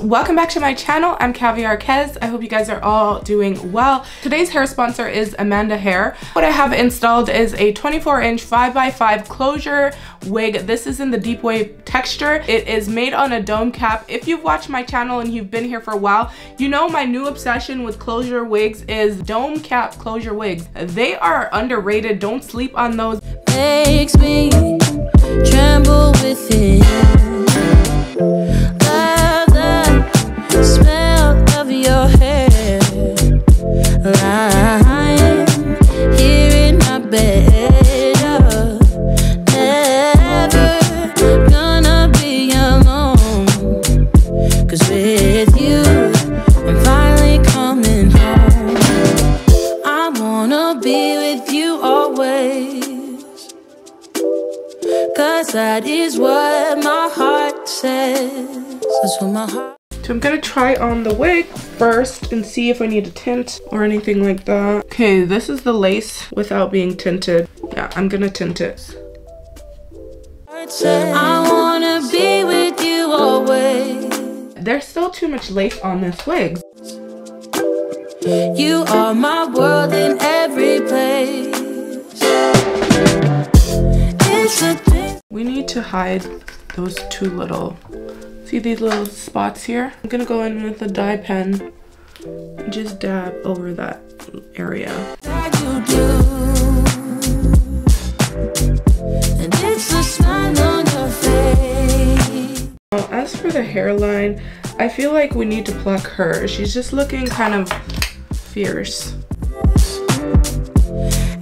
Welcome back to my channel. I'm Caviarkezzy. I hope you guys are all doing well. Today's hair sponsor is Amanda Hair. What I have installed is a 24-inch 5x5 closure wig. This is in the deep wave texture. It is made on a dome cap. If you've watched my channel and you've been here for a while, you know my new obsession with closure wigs is dome cap closure wigs. They are underrated. Don't sleep on those. Makes me tremble within. Smell of your hair, lying here in my bed. Never gonna be alone, 'cause with you I'm finally coming home. I wanna be with you always, 'cause that is what my heart says. That's what my heart. So I'm gonna try on the wig first and see if I need a tint or anything like that. Okay, this is the lace without being tinted. Yeah, I'm gonna tint it. I wanna be with you always. There's still too much lace on this wig. You are my world in every place. It's a thing. We need to hide those two little, see these little spots here? I'm gonna go in with a dye pen and just dab over that area. And it's a smile on your face. As for the hairline, I feel like we need to pluck her. She's just looking kind of fierce.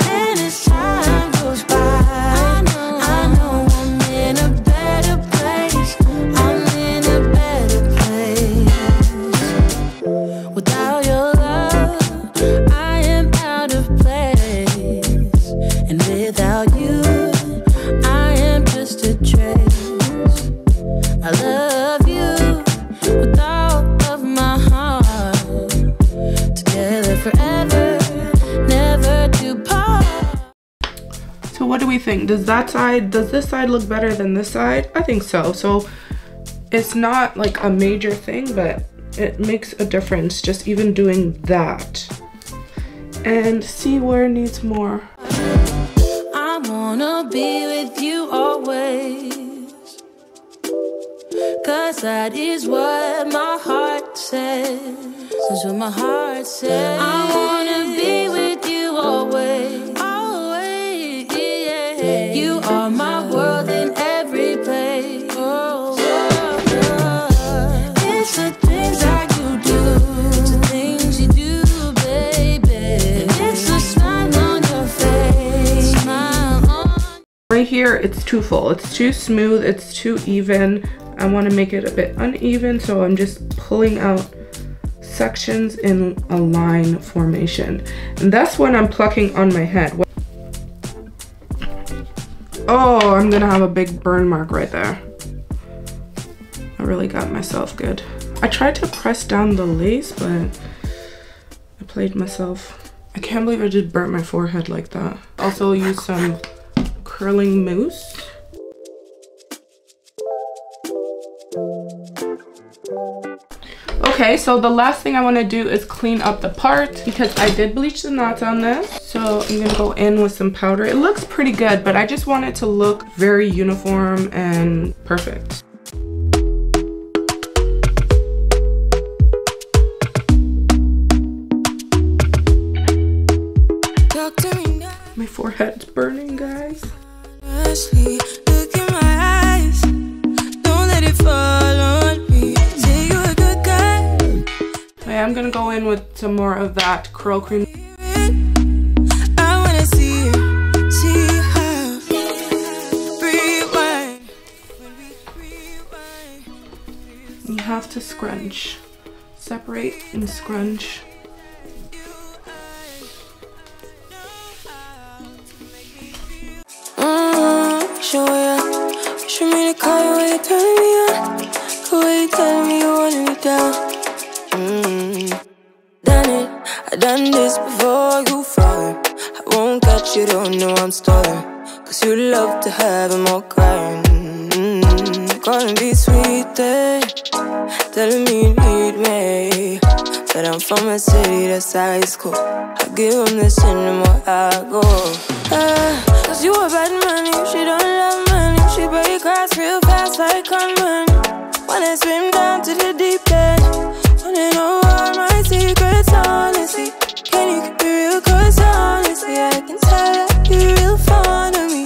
And as time goes by, I know I'm in a better place. I'm in a better place. Without your love, I am out of place. And without you, I am just a trace. I love you with all of my heart. Together forever, never to part. So what do we think? Does this side look better than this side? I think so. So it's not like a major thing, but it makes a difference just even doing that. And see where it needs more. I wanna be with you always, 'cause that is what my heart says. That's what my heart says. I wanna be with you always, always, yeah. You are my world in every place. Oh, it's the things that you do, it's the things you do, baby. It's the smile on your face, smile on. Right here, it's too full. It's too smooth. It's too even. I want to make it a bit uneven, so I'm just pulling out sections in a line formation. And that's when I'm plucking on my head. Oh, I'm gonna have a big burn mark right there. I really got myself good. I tried to press down the lace, but I played myself. I can't believe I just burnt my forehead like that. Also use some curling mousse. Okay, so the last thing I want to do is clean up the part because I did bleach the knots on this. So I'm going to go in with some powder. It looks pretty good, but I just want it to look very uniform and perfect. My forehead's burning, guys. Look in my eyes, don't let it fall on me. Say you're a good guy. Okay, I'm gonna go in with some more of that curl cream. I wanna see how rewind. You have to scrunch. Separate and scrunch. wishing we are. Wishing me to call you when you're turning me on. The way you telling me you wanted me down. Done it, I done this before you falling. I won't catch you, don't know I'm stalling. Cause you love to have them all crying. Calling me sweet, telling me you need me. But I'm from a city that's high school. I give them this and the more I go. Cause you a bad money, she don't love money. She break hearts real fast like gunman. Wanna swim down to the deep end. Wanna know all my secrets, honestly. Can you keep it real? Cause honestly, I can tell that you're real fond of me.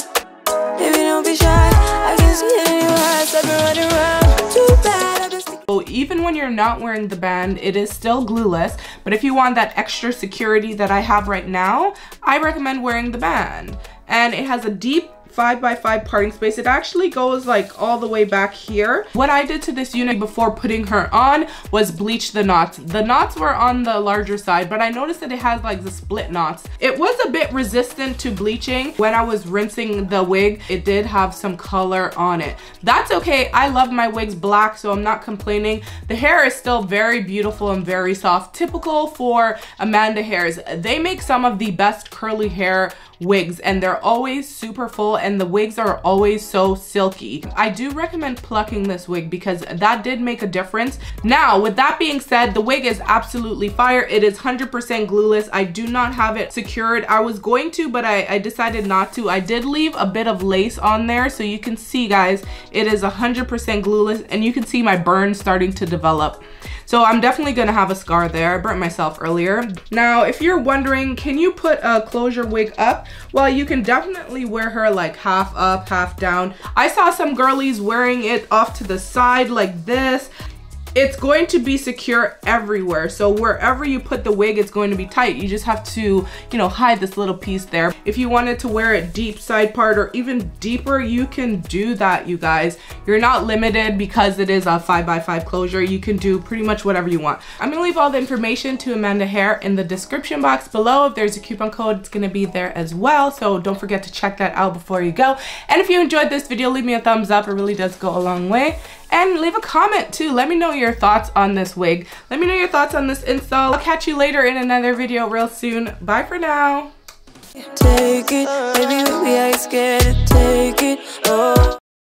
Baby, don't be shy, I can see it in your eyes. I've been running around, too bad I've been sticking. So even when you're not wearing the band, it is still glueless. But if you want that extra security that I have right now, I recommend wearing the band. And it has a deep 5x5 parting space. It actually goes like all the way back here. What I did to this unit before putting her on was bleach the knots. The knots were on the larger side, but I noticed that it has like the split knots. It was a bit resistant to bleaching. When I was rinsing the wig, it did have some color on it. That's okay. I love my wigs black, so I'm not complaining. The hair is still very beautiful and very soft, typical for Amanda hairs. They make some of the best curly hair wigs, and they're always super full, and the wigs are always so silky. I do recommend plucking this wig because that did make a difference. Now, with that being said, the wig is absolutely fire. It is 100% glueless. I do not have it secured. I was going to, but I decided not to. I did leave a bit of lace on there, so you can see, guys, it is 100% glueless, and you can see my burn starting to develop. So I'm definitely gonna have a scar there. I burnt myself earlier. Now, if you're wondering, can you put a closure wig up? Well, you can definitely wear her like half up, half down. I saw some girlies wearing it off to the side like this. It's going to be secure everywhere. So wherever you put the wig, it's going to be tight. You just have to, you know, hide this little piece there. If you wanted to wear it deep side part or even deeper, you can do that, you guys. You're not limited because it is a 5x5 closure. You can do pretty much whatever you want. I'm gonna leave all the information to Amanda Hair in the description box below. If there's a coupon code, it's gonna be there as well. So don't forget to check that out before you go. And if you enjoyed this video, leave me a thumbs up. It really does go a long way. And leave a comment too. Let me know your thoughts on this wig. Let me know your thoughts on this install. I'll catch you later in another video real soon. Bye for now. Take it, baby, we ain't scared to take it. Oh.